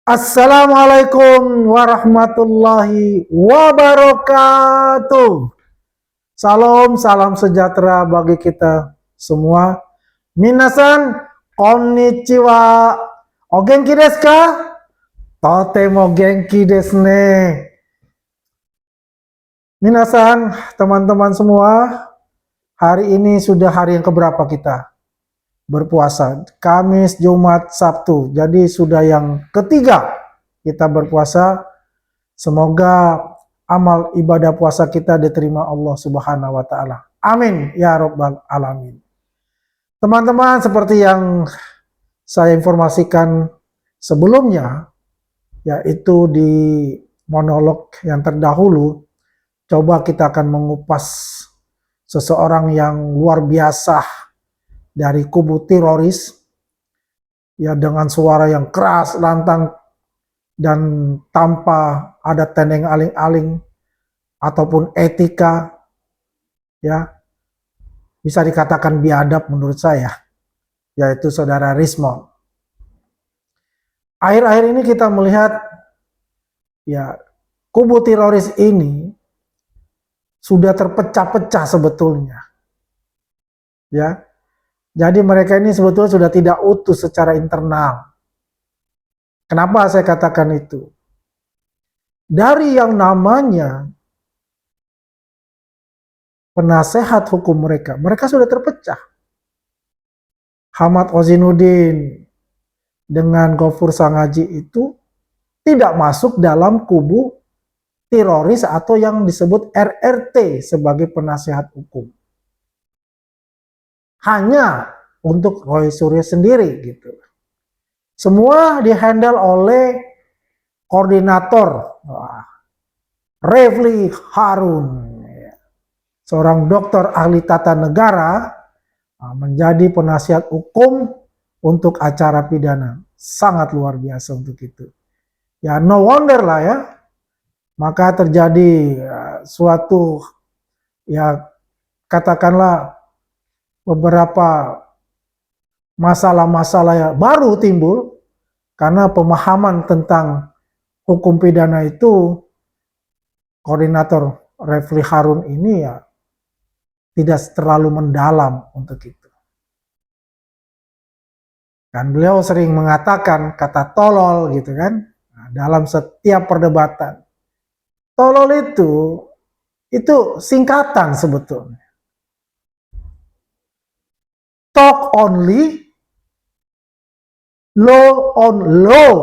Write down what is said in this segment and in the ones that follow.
Assalamualaikum warahmatullahi wabarakatuh. Salam, salam sejahtera bagi kita semua. Minasan, konnichiwa. O genki desu ka? Totemo genki desu ne. Minasan, teman-teman semua, hari ini sudah hari yang keberapa kita berpuasa? Kamis, Jumat, Sabtu. Jadi sudah yang ketiga kita berpuasa. Semoga amal ibadah puasa kita diterima Allah Subhanahu wa taala. Amin ya rabbal alamin. Teman-teman, seperti yang saya informasikan sebelumnya, yaitu di monolog yang terdahulu, coba kita akan mengupas seseorang yang luar biasa dari kubu teroris, ya, dengan suara yang keras, lantang, dan tanpa ada tendeng aling-aling ataupun etika, ya, bisa dikatakan biadab menurut saya, yaitu saudara Rismon. Akhir-akhir ini kita melihat, ya, kubu teroris ini sudah terpecah-pecah sebetulnya, ya. Jadi mereka ini sebetulnya sudah tidak utuh secara internal. Kenapa saya katakan itu? Dari yang namanya penasehat hukum mereka sudah terpecah. Ahmad Ozinuddin dengan Gofur Sangaji itu tidak masuk dalam kubu teroris atau yang disebut RRT sebagai penasehat hukum. Hanya untuk Roy Suryo sendiri gitu. Semua dihandle oleh koordinator Refli Harun, seorang dokter ahli tata negara, menjadi penasihat hukum untuk acara pidana. Sangat luar biasa untuk itu. Ya, no wonder lah ya. Maka terjadi suatu, ya, katakanlah beberapa masalah-masalah yang baru timbul karena pemahaman tentang hukum pidana itu koordinator Refli Harun ini ya tidak terlalu mendalam untuk itu. Kan beliau sering mengatakan kata tolol gitu kan, dalam setiap perdebatan. Tolol itu singkatan sebetulnya. Talk only, law on law.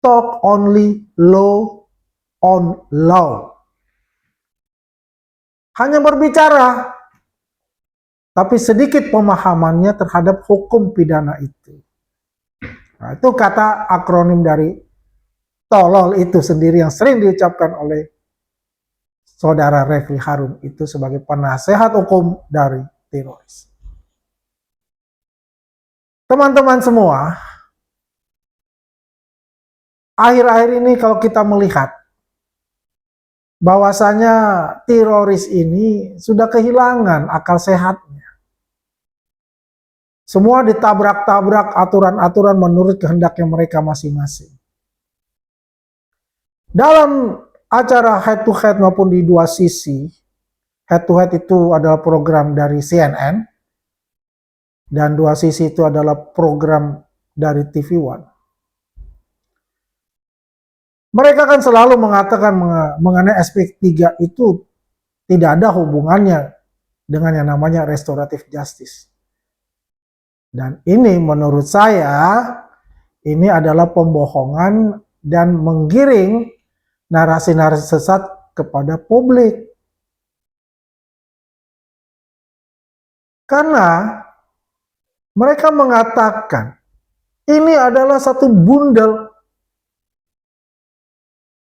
Talk only, law on law. Hanya berbicara, tapi sedikit pemahamannya terhadap hukum pidana itu. Nah, itu kata akronim dari tolol itu sendiri yang sering diucapkan oleh saudara Refli Harun itu sebagai penasehat hukum dari teroris. Teman-teman semua, akhir-akhir ini kalau kita melihat bahwasanya teroris ini sudah kehilangan akal sehatnya. Semua ditabrak-tabrak aturan-aturan menurut kehendaknya mereka masing-masing. Dalam acara head to head maupun di dua sisi, head to head itu adalah program dari CNN dan dua sisi itu adalah program dari TV One. Mereka kan selalu mengatakan mengenai aspek 3 itu tidak ada hubungannya dengan yang namanya restoratif justice. Dan ini menurut saya ini adalah pembohongan dan menggiring narasi-narasi sesat kepada publik. Karena mereka mengatakan ini adalah satu bundel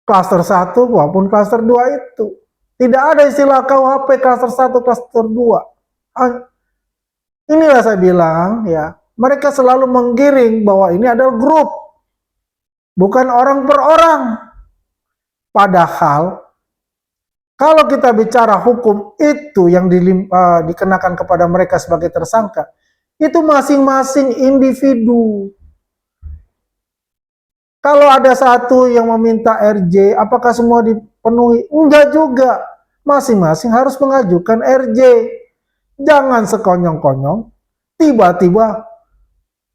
klaster 1 maupun klaster 2 itu. Tidak ada istilah KUHP klaster 1, klaster 2. Inilah saya bilang ya, mereka selalu menggiring bahwa ini adalah grup, bukan orang per orang. Padahal kalau kita bicara hukum itu yang dikenakan kepada mereka sebagai tersangka, itu masing-masing individu. Kalau ada satu yang meminta RJ, apakah semua dipenuhi? Enggak juga. Masing-masing harus mengajukan RJ. Jangan sekonyong-konyong, tiba-tiba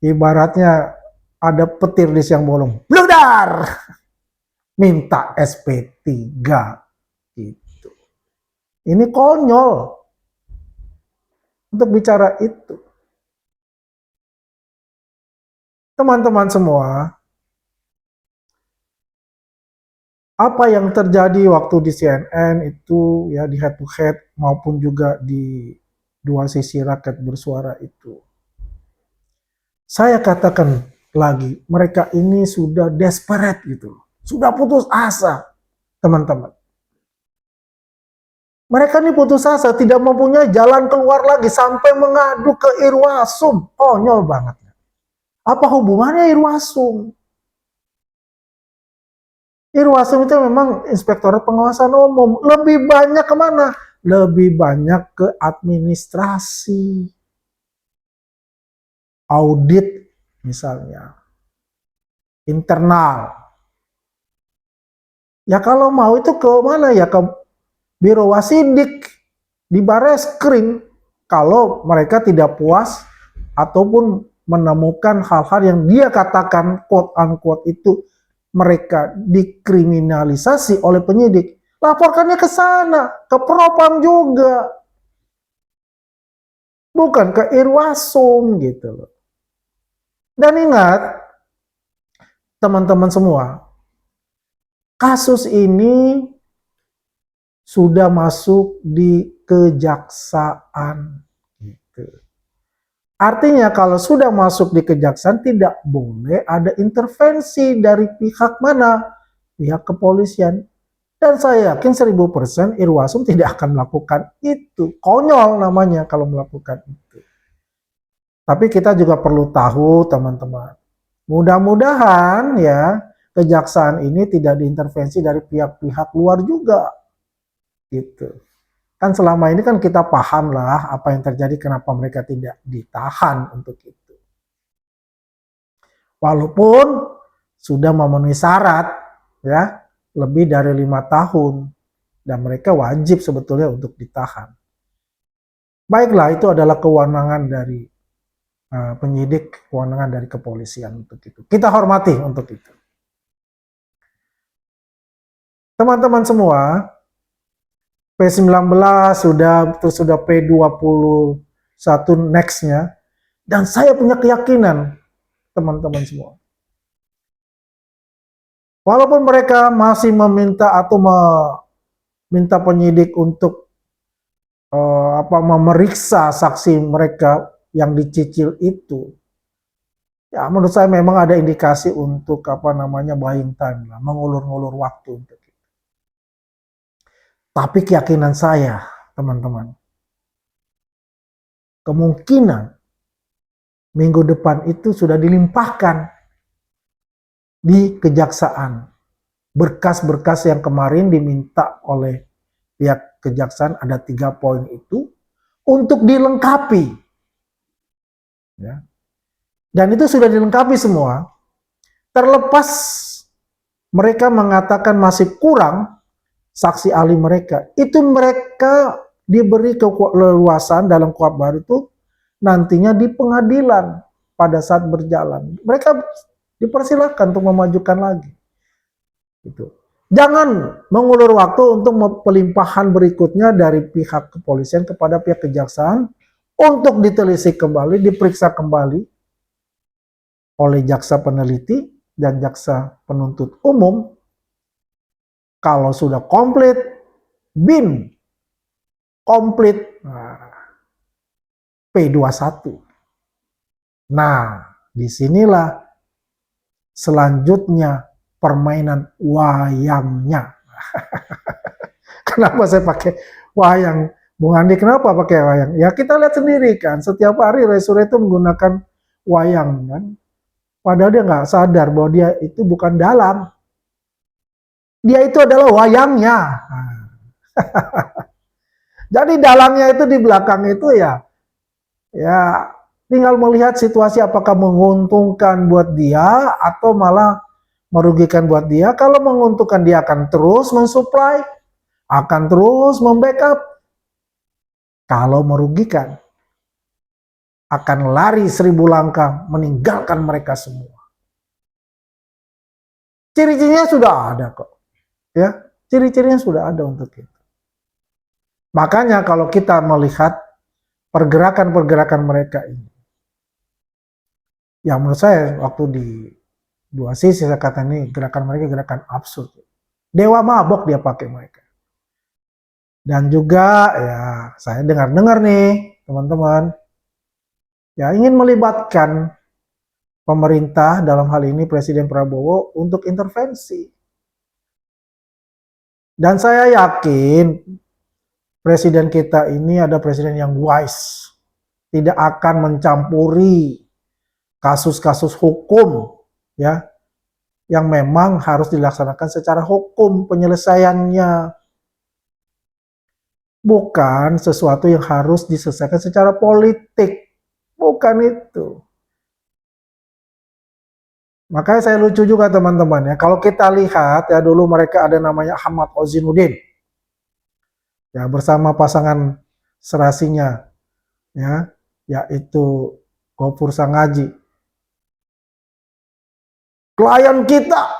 ibaratnya ada petir di siang bolong. Bludar! Minta SP3. Gitu. Ini konyol untuk bicara itu. Teman-teman semua, apa yang terjadi waktu di CNN itu ya di head to head maupun juga di dua sisi rakyat bersuara itu. Saya katakan lagi, mereka ini sudah desperate gitu. Sudah putus asa, teman-teman. Mereka ini putus asa, tidak mempunyai jalan keluar lagi sampai mengadu ke Irwasum. Konyol banget. Apa hubungannya Irwasum? Irwasum itu memang Inspektorat Pengawasan Umum. Lebih banyak kemana? Lebih banyak ke administrasi. Audit misalnya. Internal. Ya kalau mau itu ke mana ya? Ke Biro Wasidik. Di Bareskrim. Kalau mereka tidak puas ataupun menemukan hal-hal yang dia katakan quote-unquote itu mereka dikriminalisasi oleh penyidik, laporkannya ke sana, ke Propam juga. Bukan ke Irwasum gitu loh. Dan ingat, teman-teman semua, kasus ini sudah masuk di kejaksaan. Gitu. Artinya kalau sudah masuk di kejaksaan tidak boleh ada intervensi dari pihak mana? Pihak kepolisian. Dan saya yakin 1000% Irwasum tidak akan melakukan itu. Konyol namanya kalau melakukan itu. Tapi kita juga perlu tahu teman-teman. Mudah-mudahan ya kejaksaan ini tidak diintervensi dari pihak-pihak luar juga. Gitu. Kan selama ini kan kita paham lah apa yang terjadi, kenapa mereka tidak ditahan untuk itu. Walaupun sudah memenuhi syarat ya lebih dari 5 tahun dan mereka wajib sebetulnya untuk ditahan. Baiklah, itu adalah kewenangan dari penyidik, kewenangan dari kepolisian untuk itu. Kita hormati untuk itu. Teman-teman semua, P19 sudah P21 next-nya, dan saya punya keyakinan, teman-teman semua. Walaupun mereka masih meminta atau meminta penyidik untuk memeriksa saksi mereka yang dicicil itu, ya menurut saya memang ada indikasi untuk buying time lah, mengulur-ngulur waktu untuk itu. Tapi keyakinan saya, teman-teman, kemungkinan minggu depan itu sudah dilimpahkan di kejaksaan. Berkas-berkas yang kemarin diminta oleh pihak kejaksaan ada 3 poin itu untuk dilengkapi. Ya. Dan itu sudah dilengkapi semua. Terlepas mereka mengatakan masih kurang saksi ahli mereka, itu mereka diberi keleluasan dalam KUHP baru itu nantinya di pengadilan pada saat berjalan. Mereka dipersilakan untuk memajukan lagi. Gitu. Jangan mengulur waktu untuk pelimpahan berikutnya dari pihak kepolisian kepada pihak kejaksaan untuk ditelisik kembali, diperiksa kembali oleh jaksa peneliti dan jaksa penuntut umum. Kalau sudah komplit, komplit, P21. Nah, disinilah selanjutnya permainan wayangnya. Kenapa saya pakai wayang? Bung Andi, kenapa pakai wayang? Ya kita lihat sendiri kan, setiap hari Resure itu menggunakan wayang kan. Padahal dia nggak sadar bahwa dia itu bukan dalang. Dia itu adalah wayangnya. Jadi dalangnya itu di belakang itu ya tinggal melihat situasi apakah menguntungkan buat dia atau malah merugikan buat dia. Kalau menguntungkan, dia akan terus mensuplai, akan terus membackup. Kalau merugikan, akan lari 1000 langkah meninggalkan mereka semua. Ciri-cirinya sudah ada kok. Ya, ciri-cirinya sudah ada untuk itu. Makanya kalau kita melihat pergerakan-pergerakan mereka ini, yang menurut saya waktu di dua sisi saya kata ini gerakan mereka gerakan absurd. Dewa mabok dia pakai mereka. Dan juga ya saya dengar-dengar nih teman-teman, ya ingin melibatkan pemerintah dalam hal ini Presiden Prabowo untuk intervensi. Dan saya yakin presiden kita ini ada presiden yang wise, tidak akan mencampuri kasus-kasus hukum ya yang memang harus dilaksanakan secara hukum penyelesaiannya, bukan sesuatu yang harus diselesaikan secara politik, bukan itu. Makanya saya lucu juga teman-teman ya, kalau kita lihat ya dulu mereka ada namanya Ahmad Ozinuddin ya bersama pasangan serasinya ya yaitu Gofur Sangaji. Klien kita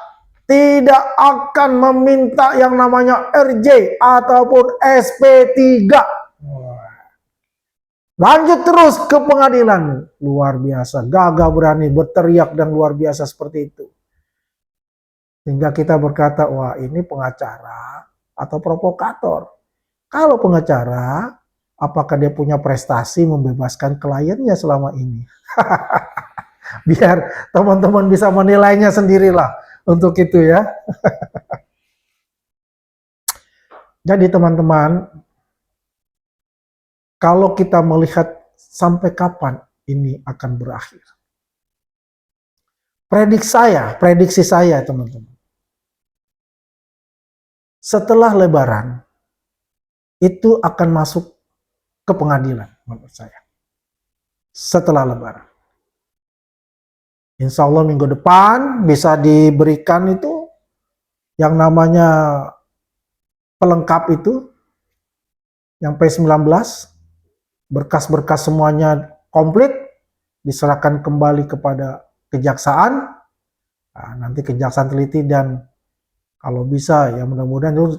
tidak akan meminta yang namanya RJ ataupun SP3. Lanjut terus ke pengadilan. Luar biasa, gagah berani, berteriak dan luar biasa seperti itu. Sehingga kita berkata, wah ini pengacara atau provokator. Kalau pengacara, apakah dia punya prestasi membebaskan kliennya selama ini? Biar teman-teman bisa menilainya sendirilah untuk itu ya. Jadi teman-teman, kalau kita melihat sampai kapan ini akan berakhir. Prediksi saya teman-teman. Setelah Lebaran, itu akan masuk ke pengadilan menurut saya. Setelah Lebaran. Insya Allah minggu depan bisa diberikan itu yang namanya pelengkap itu, yang P19, berkas-berkas semuanya komplit, diserahkan kembali kepada kejaksaan. Nah, nanti kejaksaan teliti dan kalau bisa ya mudah-mudahan itu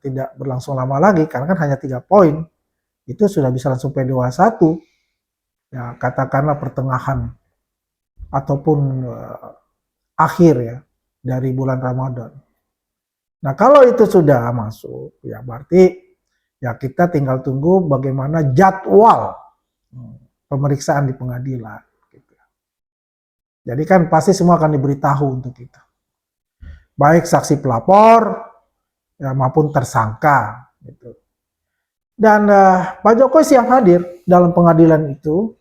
tidak berlangsung lama lagi karena kan hanya 3 poin. Itu sudah bisa langsung P21. Ya katakanlah pertengahan ataupun akhir ya dari bulan Ramadan. Nah, kalau itu sudah masuk ya berarti ya kita tinggal tunggu bagaimana jadwal pemeriksaan di pengadilan. Gitu. Jadi kan pasti semua akan diberitahu untuk itu. Baik saksi pelapor ya, maupun tersangka. Gitu. Dan Pak Jokowi siap hadir dalam pengadilan itu,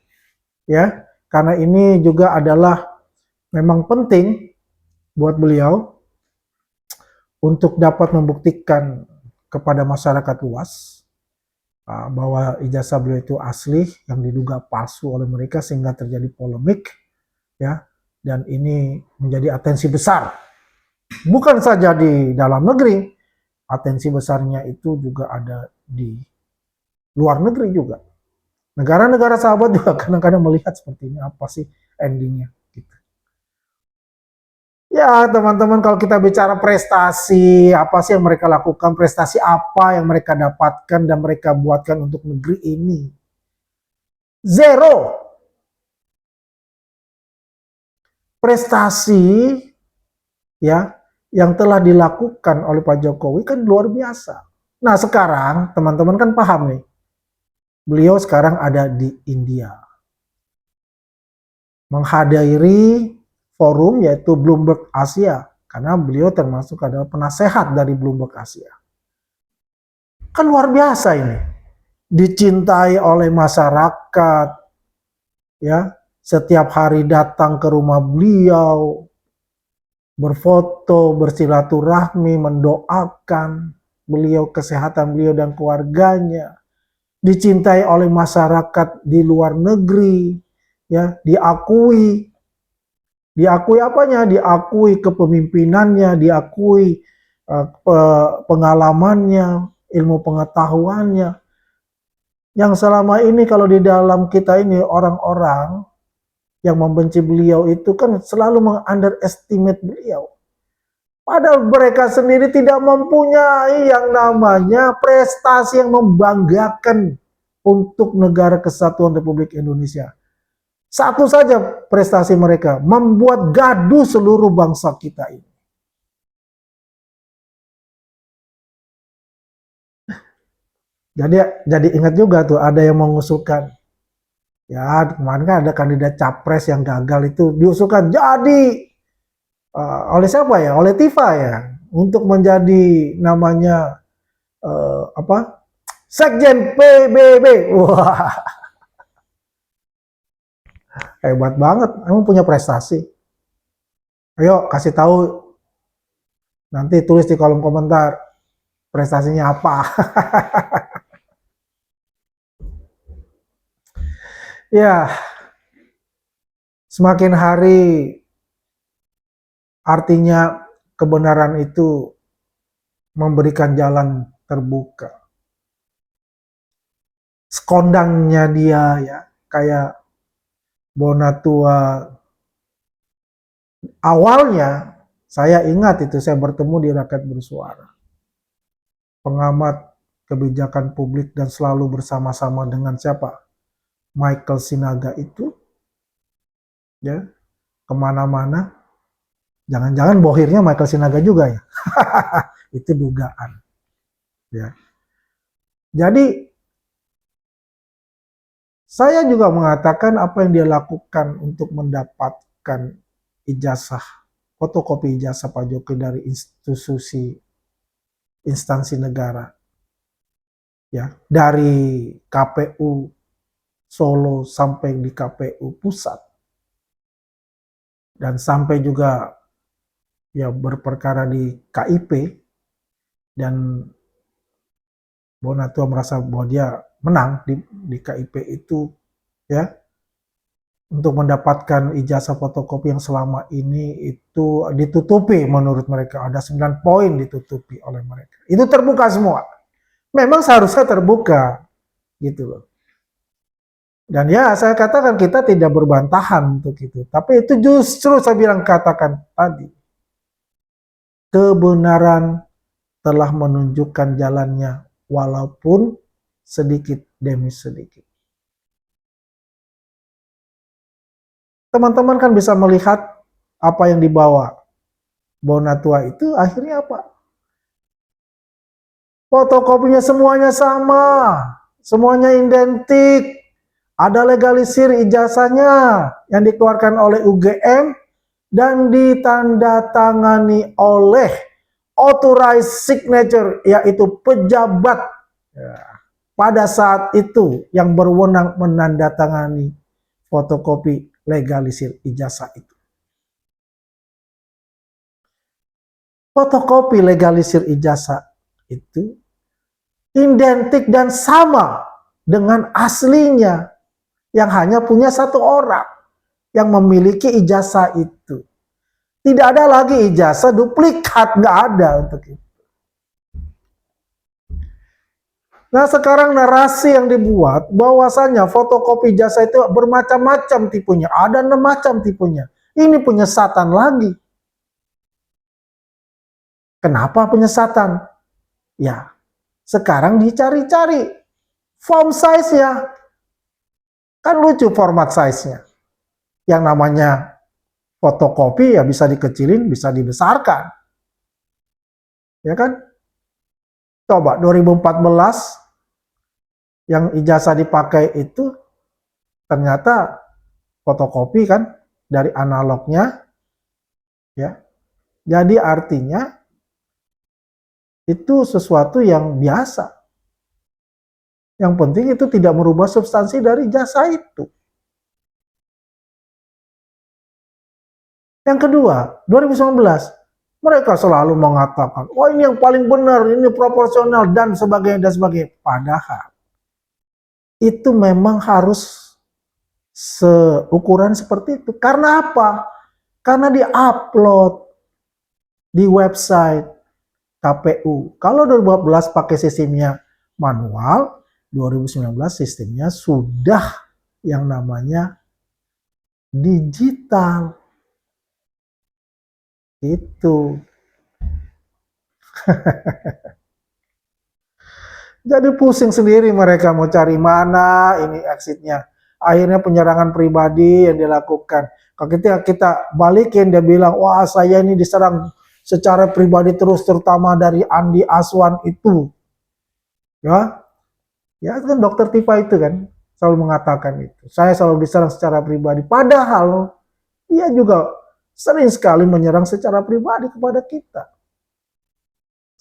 ya, karena ini juga adalah memang penting buat beliau untuk dapat membuktikan kepada masyarakat luas bahwa ijazah beliau itu asli yang diduga palsu oleh mereka sehingga terjadi polemik ya, dan ini menjadi atensi besar bukan saja di dalam negeri, atensi besarnya itu juga ada di luar negeri juga. Negara-negara sahabat juga kadang-kadang melihat seperti ini, apa sih endingnya gitu. Ya teman-teman, kalau kita bicara prestasi, apa sih yang mereka lakukan, prestasi apa yang mereka dapatkan dan mereka buatkan untuk negeri ini? Zero. Prestasi ya yang telah dilakukan oleh Pak Jokowi kan luar biasa. Nah sekarang teman-teman kan paham nih, beliau sekarang ada di India menghadiri forum yaitu Bloomberg Asia karena beliau termasuk adalah penasehat dari Bloomberg Asia. Kan luar biasa ini, dicintai oleh masyarakat ya, setiap hari datang ke rumah beliau, berfoto, bersilaturahmi, mendoakan beliau, kesehatan beliau dan keluarganya, dicintai oleh masyarakat di luar negeri, ya, diakui Diakui apanya? Diakui kepemimpinannya, diakui pengalamannya, ilmu pengetahuannya. Yang selama ini kalau di dalam kita ini orang-orang yang membenci beliau itu kan selalu meng-underestimate beliau. Padahal mereka sendiri tidak mempunyai yang namanya prestasi yang membanggakan untuk negara kesatuan Republik Indonesia. Satu saja prestasi mereka, membuat gaduh seluruh bangsa kita ini. Jadi ingat juga tuh ada yang mengusulkan, ya kemarin kan ada kandidat capres yang gagal itu diusulkan jadi oleh siapa ya? Oleh Tifa ya, untuk menjadi namanya apa? Sekjen PBB. Wah, hebat banget. Emang punya prestasi. Ayo kasih tahu, nanti tulis di kolom komentar prestasinya apa. Ya, semakin hari artinya kebenaran itu memberikan jalan terbuka. Sekondangnya dia ya, kayak Bonatua. Awalnya saya ingat itu saya bertemu di Rakyat Bersuara. Pengamat kebijakan publik dan selalu bersama-sama dengan siapa? Michael Sinaga itu, ya, kemana-mana. Jangan-jangan bohirnya Michael Sinaga juga ya. Itu dugaan. Ya. Jadi saya juga mengatakan apa yang dia lakukan untuk mendapatkan ijazah, fotokopi ijazah Pak Jokowi dari institusi instansi negara, ya, dari KPU Solo sampai di KPU pusat, dan sampai juga ya berperkara di KIP, dan Bonatua merasa bahwa dia menang di KIP itu, ya, untuk mendapatkan ijazah fotokopi yang selama ini itu ditutupi menurut mereka. Ada 9 poin ditutupi oleh mereka. Itu terbuka semua. Memang seharusnya terbuka, gitu loh. Dan ya saya katakan kita tidak berbantahan untuk itu. Tapi itu justru saya bilang katakan tadi. Kebenaran telah menunjukkan jalannya walaupun sedikit demi sedikit. Teman-teman kan bisa melihat apa yang dibawa Bonatua itu akhirnya apa? Fotokopinya semuanya sama, semuanya identik. Ada legalisir ijazahnya yang dikeluarkan oleh UGM dan ditandatangani oleh authorized signature, yaitu pejabat pada saat itu yang berwenang menandatangani fotokopi legalisir ijazah itu. Fotokopi legalisir ijazah itu identik dan sama dengan aslinya yang hanya punya satu orang yang memiliki ijazah itu. Tidak ada lagi ijazah duplikat, nggak ada untuk itu. Nah sekarang narasi yang dibuat bahwasanya fotokopi ijazah itu bermacam-macam tipenya, ada 6 macam tipenya. Ini penyesatan lagi. Kenapa penyesatan? Ya, sekarang dicari-cari form size-nya. Kan lucu format size-nya. Yang namanya fotokopi ya bisa dikecilin, bisa dibesarkan. Ya kan? Coba 2014 yang ijazah dipakai itu ternyata fotokopi kan dari analognya, ya. Jadi artinya itu sesuatu yang biasa. Yang penting itu tidak merubah substansi dari jasa itu. Yang kedua, 2019 mereka selalu mengatakan, wah ini yang paling benar, ini proporsional dan sebagainya dan sebagainya. Padahal itu memang harus seukuran seperti itu. Karena apa? Karena di-upload di website KPU. Kalau 2014 pakai sistemnya manual, 2019 sistemnya sudah yang namanya digital. Itu. Jadi pusing sendiri mereka mau cari mana ini exitnya. Akhirnya penyerangan pribadi yang dilakukan. Kalau kita balikin, dia bilang, wah saya ini diserang secara pribadi terus, terutama dari Andi Aswan itu. Ya, ya kan dokter Tifa itu kan selalu mengatakan itu. Saya selalu diserang secara pribadi. Padahal dia juga sering sekali menyerang secara pribadi kepada kita.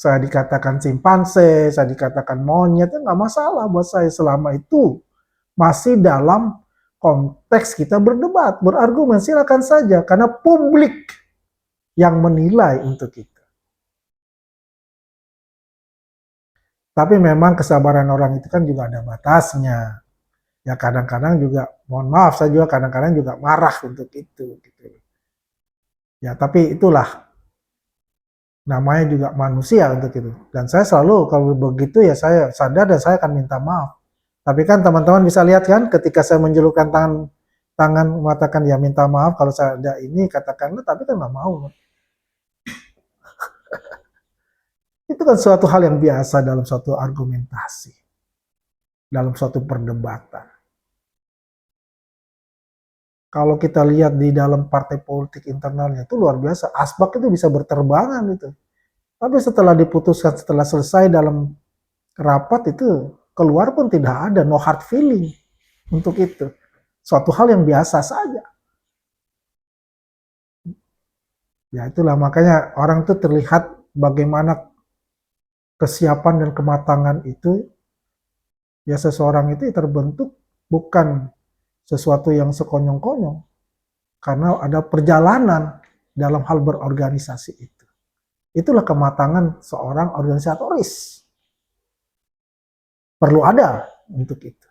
Saya dikatakan simpanse, saya dikatakan monyet, itu nggak masalah buat saya selama itu masih dalam konteks kita berdebat, berargumen, silakan saja, karena publik yang menilai untuk kita. Tapi memang kesabaran orang itu kan juga ada batasnya. Ya kadang-kadang juga, mohon maaf, saya juga kadang-kadang juga marah untuk itu. Gitu. Ya tapi itulah, namanya juga manusia untuk itu. Dan saya selalu kalau begitu ya saya sadar dan saya akan minta maaf. Tapi kan teman-teman bisa lihat kan ketika saya menjulurkan tangan mengatakan ya minta maaf kalau saya ada ini katakanlah, tapi kan nggak mau. Itu kan suatu hal yang biasa dalam suatu argumentasi, dalam suatu perdebatan. Kalau kita lihat di dalam partai politik internalnya itu luar biasa, asbak itu bisa berterbangan itu. Tapi setelah diputuskan, setelah selesai dalam rapat itu, keluar pun tidak ada, no hard feeling untuk itu. Suatu hal yang biasa saja. Ya itulah makanya orang itu terlihat bagaimana kesiapan dan kematangan itu, ya seseorang itu terbentuk bukan sesuatu yang sekonyong-konyong, karena ada perjalanan dalam hal berorganisasi itu. Itulah kematangan seorang organisatoris. Perlu ada untuk itu.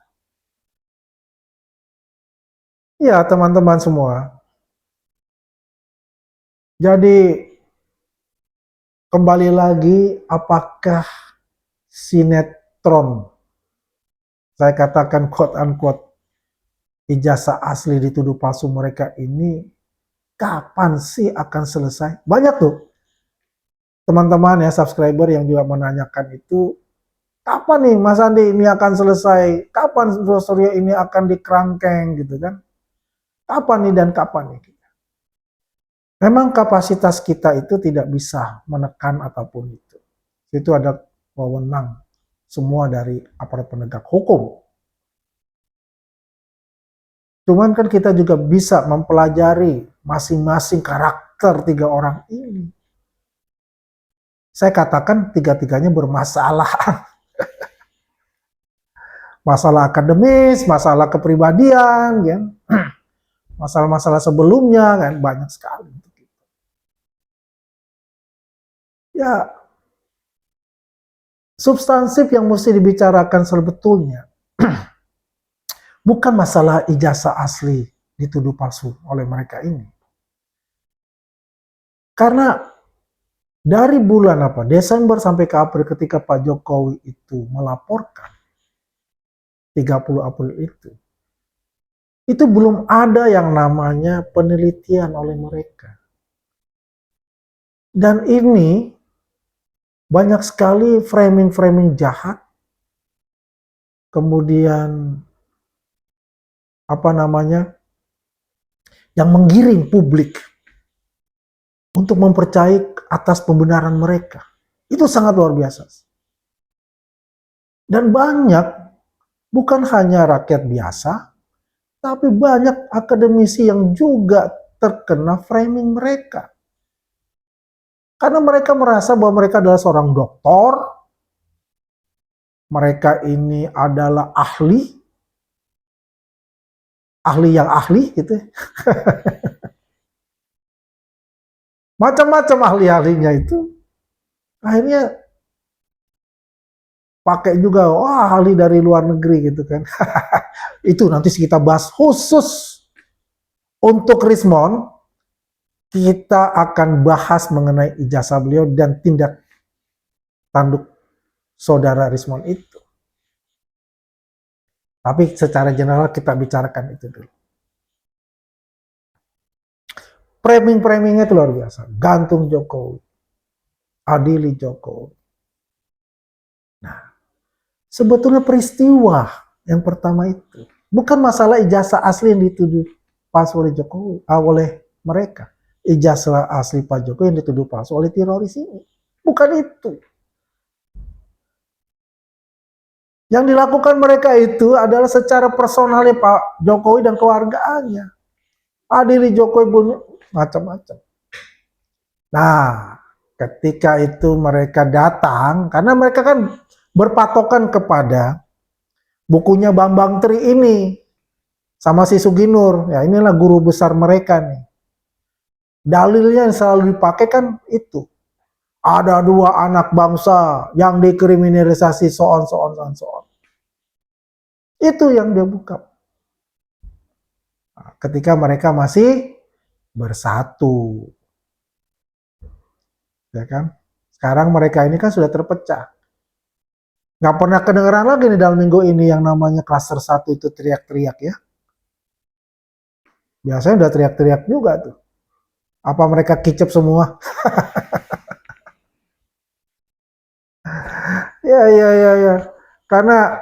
Ya teman-teman semua. Jadi kembali lagi, apakah sinetron, saya katakan quote unquote, ijazah asli dituduh palsu mereka ini kapan sih akan selesai? Banyak tuh teman-teman ya subscriber yang juga menanyakan itu, kapan nih Mas Andi ini akan selesai? Kapan Suryo ini akan dikerangkeng gitu kan? Kapan nih dan kapan nih? Memang kapasitas kita itu tidak bisa menekan apapun itu. Itu ada wewenang semua dari aparat penegak hukum. Cuman kan kita juga bisa mempelajari masing-masing karakter tiga orang ini. Saya katakan tiga-tiganya bermasalah. Masalah akademis, masalah kepribadian, ya. Masalah-masalah sebelumnya kan banyak sekali. Ya, substansif yang mesti dibicarakan sebetulnya bukan masalah ijazah asli dituduh palsu oleh mereka ini. Karena dari bulan Desember sampai ke April ketika Pak Jokowi itu melaporkan 30 April itu belum ada yang namanya penelitian oleh mereka. Dan ini banyak sekali framing-framing jahat, kemudian yang menggiring publik untuk mempercayai atas pembenaran mereka. Itu sangat luar biasa. Dan banyak, bukan hanya rakyat biasa, tapi banyak akademisi yang juga terkena framing mereka. Karena mereka merasa bahwa mereka adalah seorang doktor, mereka ini adalah ahli yang ahli gitu. Macam-macam ahli-ahlinya itu. Akhirnya pakai juga, wah ahli dari luar negeri gitu kan. Itu nanti kita bahas khusus untuk Rismon. kita akan bahas mengenai ijazah beliau dan tindak tanduk saudara Rismond itu. Tapi secara general kita bicarakan itu dulu. Framing-framingnya itu luar biasa. Gantung Jokowi, adili Jokowi. Nah, sebetulnya peristiwa yang pertama itu bukan masalah ijazah asli yang dituduh palsu oleh Jokowi, oleh mereka. Ijazah asli Pak Jokowi yang dituduh palsu oleh teroris ini. Bukan itu. Yang dilakukan mereka itu adalah secara personalnya Pak Jokowi dan keluarganya. Adili Jokowi bunuh macam-macam. Nah, ketika itu mereka datang, karena mereka kan berpatokan kepada bukunya Bambang Tri ini sama si Suginur. Ya, inilah guru besar mereka nih. Dalilnya yang selalu dipakai kan itu. Ada dua anak bangsa yang dikriminalisasi so on. Itu yang dia buka. Nah, ketika mereka masih bersatu. Ya kan? Sekarang mereka ini kan sudah terpecah. Nggak pernah kedengeran lagi nih dalam minggu ini yang namanya klaster 1 itu teriak-teriak ya. Biasanya udah teriak-teriak juga tuh. Apa mereka kicep semua? Ya. Karena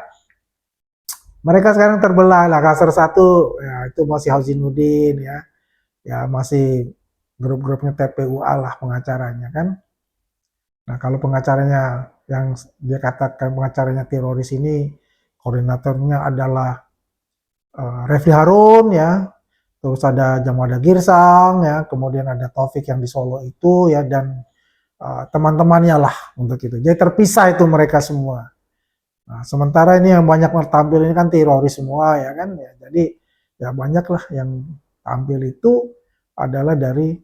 mereka sekarang terbelah lah. Klaster 1 ya itu masih Hauzinuddin ya. Ya masih grup-grupnya TPUA lah pengacaranya kan. Nah kalau pengacaranya yang dia katakan pengacaranya teroris ini koordinatornya adalah Refli Harun ya, terus ada Jamada Girsang ya, kemudian ada Taufik yang di Solo itu ya, dan teman-temannya lah untuk itu. Jadi terpisah itu mereka semua. Nah, sementara ini yang banyak tampil ini kan teroris semua ya kan, ya, jadi ya banyak lah yang tampil itu adalah dari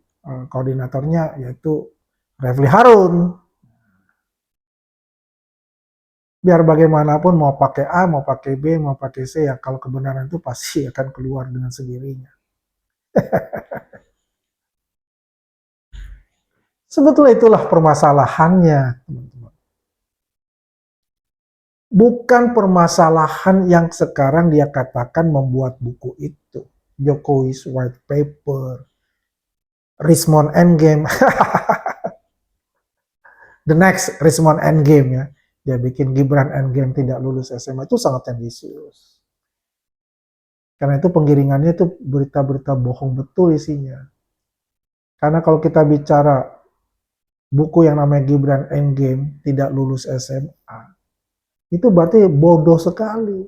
koordinatornya yaitu Refli Harun. Biar bagaimanapun mau pakai A, mau pakai B, mau pakai C ya kalau kebenaran itu pasti akan keluar dengan sendirinya. Sebetulnya itulah permasalahannya, teman-teman. Bukan permasalahan yang sekarang dia katakan membuat buku itu. Jokowi's White Paper, Rismond Endgame, the next Rismond Endgame ya. Dia bikin Gibran Endgame tidak lulus SMA itu sangat tendensius. Karena itu penggiringannya itu berita-berita bohong betul isinya. Karena kalau kita bicara buku yang namanya Gibran Endgame tidak lulus SMA, itu berarti bodoh sekali.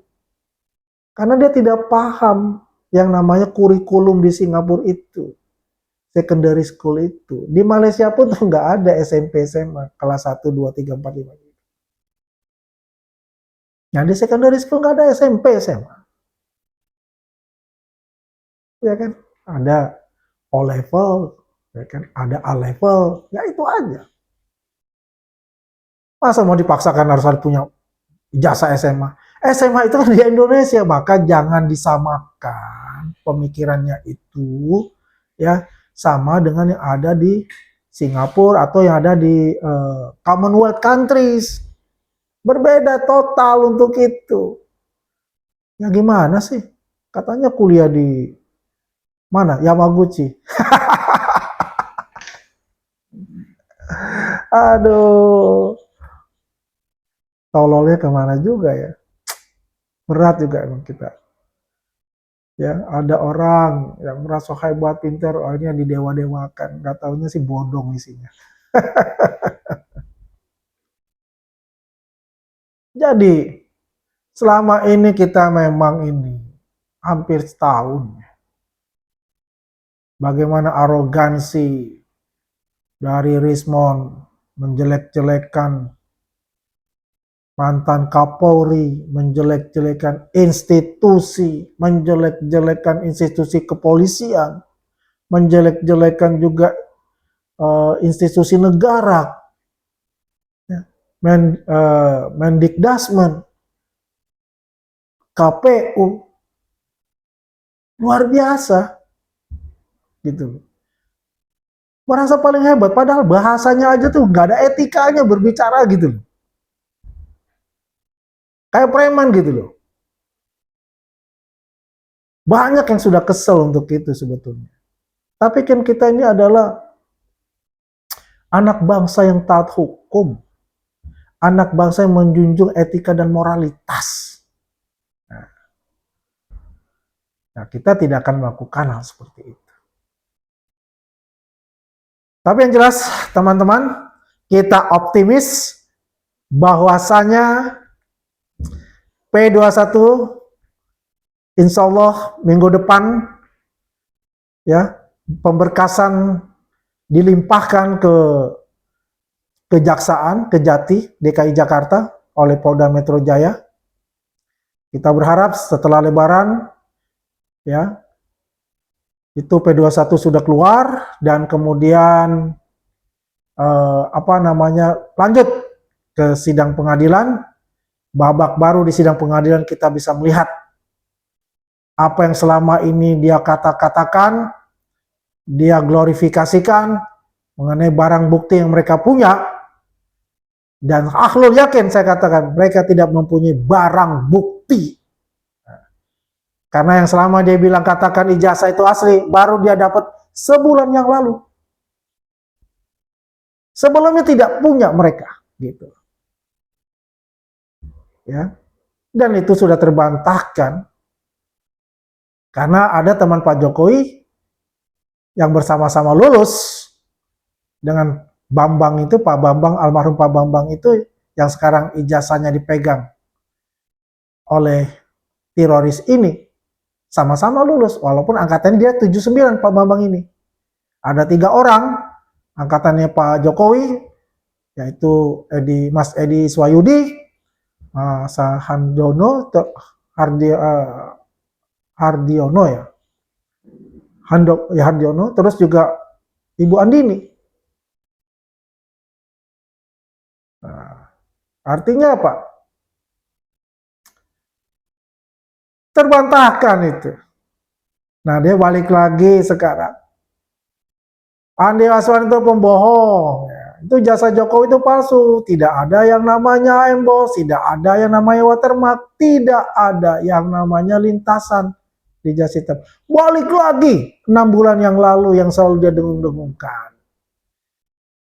Karena dia tidak paham yang namanya kurikulum di Singapura itu. Secondary school itu. Di Malaysia pun tuh nggak ada SMP SMA kelas 1, 2, 3, 4, 5. Nah di secondary school nggak ada SMP SMA. Ya kan? Ada O level, ya kan? Ada A level, ya itu aja. Masa mau dipaksakan harus punya ijazah SMA? SMA itu kan di Indonesia, maka jangan disamakan pemikirannya itu ya sama dengan yang ada di Singapura atau yang ada di Commonwealth countries. Berbeda total untuk itu. Ya gimana sih? Katanya kuliah di mana? Yamaguchi. Aduh, tololnya kemana juga ya? Berat juga emang kita. Ya, ada orang yang merasa hebat, pintar, akhirnya didewa-dewakan. Gak taunya sih bodong isinya. Jadi, selama ini kita memang ini hampir setahun. Bagaimana arogansi dari Rismond menjelek-jelekan mantan Kapolri, menjelek-jelekan institusi, menjelek-jelekan institusi kepolisian, menjelek-jelekan juga institusi negara, ya. Mendikdasmen, KPU, luar biasa, gitu. merasa paling hebat, padahal bahasanya aja tuh nggak ada etikanya berbicara gitu loh. Kayak preman gitu loh. Banyak yang sudah kesel untuk itu sebetulnya. Tapi kan kita ini adalah anak bangsa yang taat hukum. Anak bangsa yang menjunjung etika dan moralitas. Nah, kita tidak akan melakukan hal seperti itu. Tapi yang jelas, teman-teman, kita optimis bahwasanya P21 insya Allah minggu depan ya pemberkasan dilimpahkan ke Kejaksaan Kejati DKI Jakarta oleh Polda Metro Jaya. Kita berharap setelah Lebaran ya itu P21 sudah keluar dan kemudian lanjut ke sidang pengadilan. Babak baru di sidang pengadilan kita bisa melihat apa yang selama ini dia katakan, dia glorifikasikan mengenai barang bukti yang mereka punya. Dan Akhlul yakin, saya katakan, mereka tidak mempunyai barang bukti. Karena yang selama dia bilang katakan ijazah itu asli, baru dia dapat sebulan yang lalu. Sebelumnya tidak punya mereka, gitu. Ya, dan itu sudah terbantahkan karena ada teman Pak Jokowi yang bersama-sama lulus dengan Bambang itu, Pak Bambang, almarhum Pak Bambang itu yang sekarang ijazahnya dipegang oleh teroris ini, sama-sama lulus, walaupun angkatannya dia 79 Pak Bambang ini. Ada 3 orang angkatannya Pak Jokowi, yaitu Mas Edi Swayudi, Sahandono, Hardiono ya, Hardiono, terus juga Ibu Andini. Artinya apa? Terbantahkan itu. Nah, dia balik lagi sekarang. Andi Aswan itu pembohong. Itu jasa Jokowi itu palsu. Tidak ada yang namanya emboss, tidak ada yang namanya watermark, tidak ada yang namanya lintasan di jas hitam. Balik lagi 6 bulan yang lalu yang selalu dia dengung-dengungkan.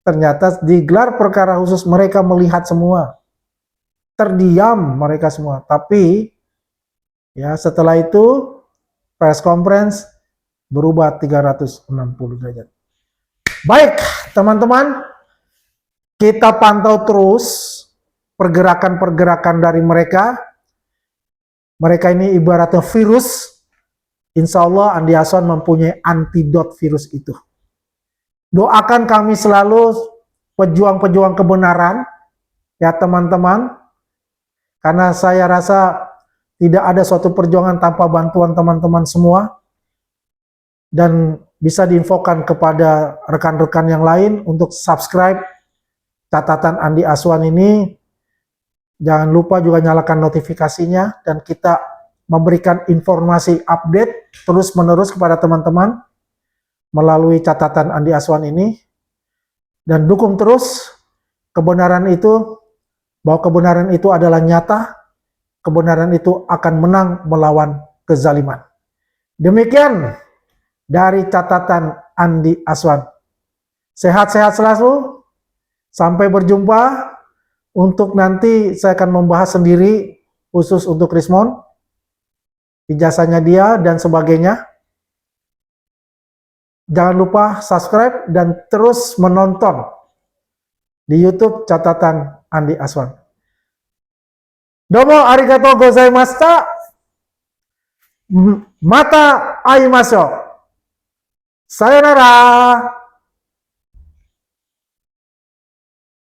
Ternyata digelar perkara khusus, mereka melihat semua. Terdiam mereka semua. Tapi ya setelah itu press conference berubah 360 derajat. Baik, teman-teman, kita pantau terus pergerakan-pergerakan dari mereka. Mereka ini ibaratnya virus. Insya Allah Andi Aswan mempunyai antidot virus itu. Doakan kami selalu pejuang-pejuang kebenaran, ya teman-teman. Karena saya rasa tidak ada suatu perjuangan tanpa bantuan teman-teman semua. Dan bisa diinfokan kepada rekan-rekan yang lain untuk subscribe catatan Andi Aswan ini. Jangan lupa juga nyalakan notifikasinya dan kita memberikan informasi update terus-menerus kepada teman-teman melalui catatan Andi Aswan ini. Dan dukung terus kebenaran itu, bahwa kebenaran itu adalah nyata, kebenaran itu akan menang melawan kezaliman. Demikian dari catatan Andi Aswan. Sehat-sehat selalu. Sampai berjumpa. Untuk nanti saya akan membahas sendiri khusus untuk Rismon, ijazahnya dia dan sebagainya. Jangan lupa subscribe dan terus menonton di YouTube catatan Andi Aswan. Domo arigatou gozaimashita. Mata aimasho. Sayonara.